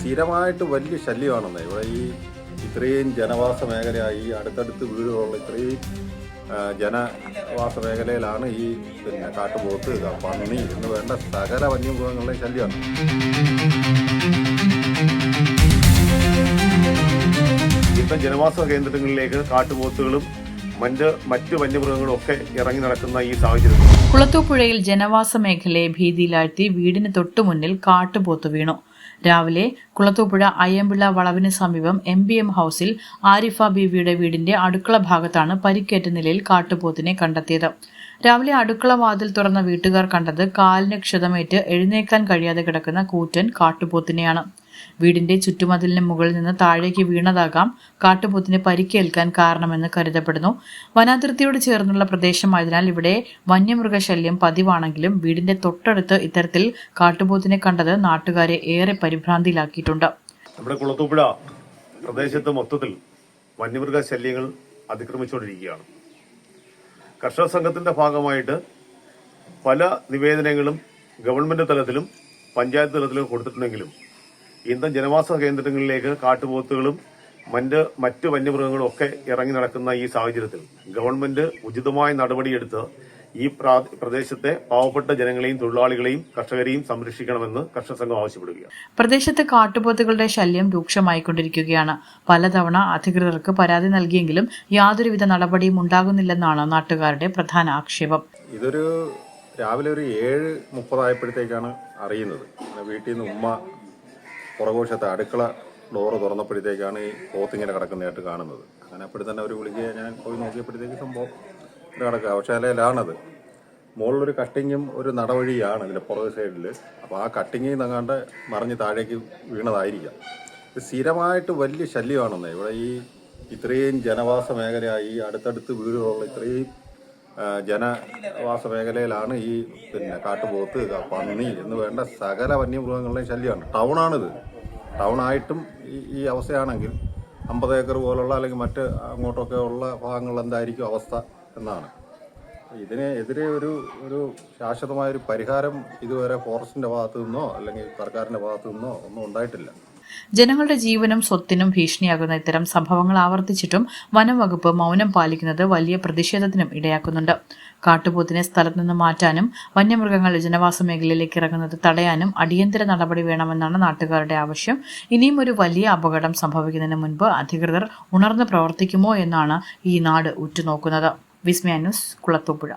സ്ഥിരമായിട്ട് വലിയ ശല്യമാണെന്നേ. ഇവിടെ ഇത്രയും ജനവാസ മേഖലയായി, അടുത്തടുത്ത് വീടുകളുള്ള ഇത്രയും ജനവാസ മേഖലയിലാണ് കാട്ടുപോത്ത്, പന്നി എന്ന് വേണ്ട സകല വന്യമൃഗങ്ങളുടെ ശല്യമാണ്. ഇപ്പം ജനവാസ കേന്ദ്രങ്ങളിലേക്ക് കാട്ടുപോത്തുകളും മറ്റ് വന്യമൃഗങ്ങളും ഒക്കെ ഇറങ്ങി നടക്കുന്ന ഈ സാഹചര്യം കുളത്തൂപ്പുഴയിൽ ജനവാസ മേഖലയെ ഭീതിയിലാഴ്ത്തി വീടിന് തൊട്ടുമുന്നിൽ കാട്ടുപോത്ത് വീണു. രാവിലെ കുളത്തൂപ്പുഴ അയ്യമ്പിള്ള വളവിന് സമീപം MBM ഹൌസിൽ ആരിഫ ബീവിയുടെ വീടിന്റെ അടുക്കള ഭാഗത്താണ് പരിക്കേറ്റ നിലയിൽ കാട്ടുപോത്തിനെ കണ്ടെത്തിയത്. രാവിലെ അടുക്കള വാതിൽ തുറന്ന വീട്ടുകാർ കണ്ടത് കാലിന് ക്ഷതമേറ്റ് എഴുന്നേക്കാൻ കഴിയാതെ കിടക്കുന്ന കൂറ്റൻ കാട്ടുപോത്തിനെയാണ്. വീടിന്റെ ചുറ്റുമതിലിന് മുകളിൽ നിന്ന് താഴേക്ക് വീണതാകാം കാട്ടുപോത്തിന് പരിക്കേൽക്കാൻ കാരണമെന്ന് കരുതപ്പെടുന്നു. വനാതിർത്തിയോട് ചേർന്നുള്ള പ്രദേശമായതിനാൽ ഇവിടെ വന്യമൃഗശല്യം പതിവാണെങ്കിലും വീടിന്റെ തൊട്ടടുത്ത് ഇത്തരത്തിൽ കാട്ടുപോത്തിനെ കണ്ടത് നാട്ടുകാരെ ഏറെ പരിഭ്രാന്തിയിലാക്കിയിട്ടുണ്ട്. നമ്മുടെ കുളത്തൂപ്പുഴ പ്രദേശത്ത് മൊത്തത്തിൽ വന്യമൃഗശല്യങ്ങൾ അതിക്രമിച്ചുകൊണ്ടിരിക്കുകയാണ്. കർഷക സംഘത്തിന്റെ ഭാഗമായിട്ട് പല നിവേദനങ്ങളും ഗവൺമെന്റ് തലത്തിലും പഞ്ചായത്ത് തലത്തിലും കൊടുത്തിട്ടുണ്ടെങ്കിലും ഇന്നും ജനവാസ കേന്ദ്രങ്ങളിലേക്ക് കാട്ടുപോത്തുകളും മറ്റ് വന്യമൃഗങ്ങളും ഒക്കെ ഇറങ്ങി നടക്കുന്ന ഈ സാഹചര്യത്തിൽ ഗവൺമെന്റ് ഉചിതമായ നടപടിയെടുത്ത് ഈ പ്രദേശത്തെ പാവപ്പെട്ട ജനങ്ങളെയും തൊഴിലാളികളെയും കർഷകരെയും സംരക്ഷിക്കണമെന്ന് കർഷക സംഘം ആവശ്യപ്പെടുകയാണ്. പ്രദേശത്ത് കാട്ടുപോത്തുകളുടെ ശല്യം രൂക്ഷമായിക്കൊണ്ടിരിക്കുകയാണ്. പലതവണ അധികൃതർക്ക് പരാതി നൽകിയെങ്കിലും യാതൊരുവിധ നടപടിയും ഉണ്ടാകുന്നില്ലെന്നാണ് നാട്ടുകാരുടെ പ്രധാന ആക്ഷേപം. ഇതൊരു രാവിലെ ഒരു 7:30 ആയപ്പോഴത്തേക്കാണ് അറിയുന്നത്. വീട്ടിൽ നിന്ന് ഉമ്മ പുറകോശത്തെ അടുക്കള ഡോറ് തുറന്നപ്പോഴത്തേക്കാണ് ഈ പോത്തിങ്ങനെ കിടക്കുന്നതായിട്ട് കാണുന്നത്. അങ്ങനെ അപ്പോഴും തന്നെ അവർ വിളിക്കുക, ഞാൻ പോയി നോക്കിയപ്പോഴത്തേക്ക് സംഭവം കിടക്കുക. പക്ഷേ അലയിലാണത്. മുകളിലൊരു കട്ടിങ്ങും ഒരു നടവഴിയാണ് ഇതിൻ്റെ പുറകെ സൈഡിൽ. അപ്പോൾ ആ കട്ടിങ്ങിൽ നിന്നങ്ങാണ്ട് മറിഞ്ഞ് താഴേക്ക് വീണതായിരിക്കാം. ഇത് സ്ഥിരമായിട്ട് വലിയ ശല്യമാണെന്നേ. ഇവിടെ ഇത്രയും ജനവാസ മേഖലയായി, അടുത്തടുത്ത് വീടുകളുള്ള ഇത്രയും ജനവാസ മേഖലയിലാണ് കാട്ടുപോത്ത്, പന്നി എന്ന് വേണ്ട സകല വന്യമൃഗങ്ങളുടെയും ശല്യമാണ്. ടൗണാണിത്. ടൗണായിട്ടും ഈ അവസ്ഥയാണെങ്കിൽ 50 ഏക്കർ പോലുള്ള അല്ലെങ്കിൽ മറ്റ് അങ്ങോട്ടൊക്കെ ഉള്ള ഭാഗങ്ങളിൽ എന്തായിരിക്കും അവസ്ഥ എന്നാണ്. ഇതിനെതിരെ ഒരു ശാശ്വതമായൊരു പരിഹാരം ഇതുവരെ ഫോറസ്റ്റിന്റെ ഭാഗത്തു നിന്നോ അല്ലെങ്കിൽ സർക്കാരിന്റെ ഭാഗത്തു നിന്നോ ഒന്നും ഉണ്ടായിട്ടില്ല. ജനങ്ങളുടെ ജീവനും സ്വത്തിനും ഭീഷണിയാകുന്ന ഇത്തരം സംഭവങ്ങൾ ആവർത്തിച്ചിട്ടും വനം വകുപ്പ് മൗനം പാലിക്കുന്നത് വലിയ പ്രതിഷേധത്തിനും ഇടയാക്കുന്നുണ്ട്. കാട്ടുപോത്തിനെ സ്ഥലത്ത് നിന്ന് മാറ്റാനും വന്യമൃഗങ്ങൾ ജനവാസ മേഖലയിലേക്ക് ഇറങ്ങുന്നത് തടയാനും അടിയന്തര നടപടി വേണമെന്നാണ് നാട്ടുകാരുടെ ആവശ്യം. ഇനിയും ഒരു വലിയ അപകടം സംഭവിക്കുന്നതിന് മുൻപ് അധികൃതർ ഉണർന്ന് പ്രവർത്തിക്കുമോ എന്നാണ് ഈ നാട് ഉറ്റുനോക്കുന്നത്. വിസ്മയ ന്യൂസ്, കുളത്തൂപ്പുഴ.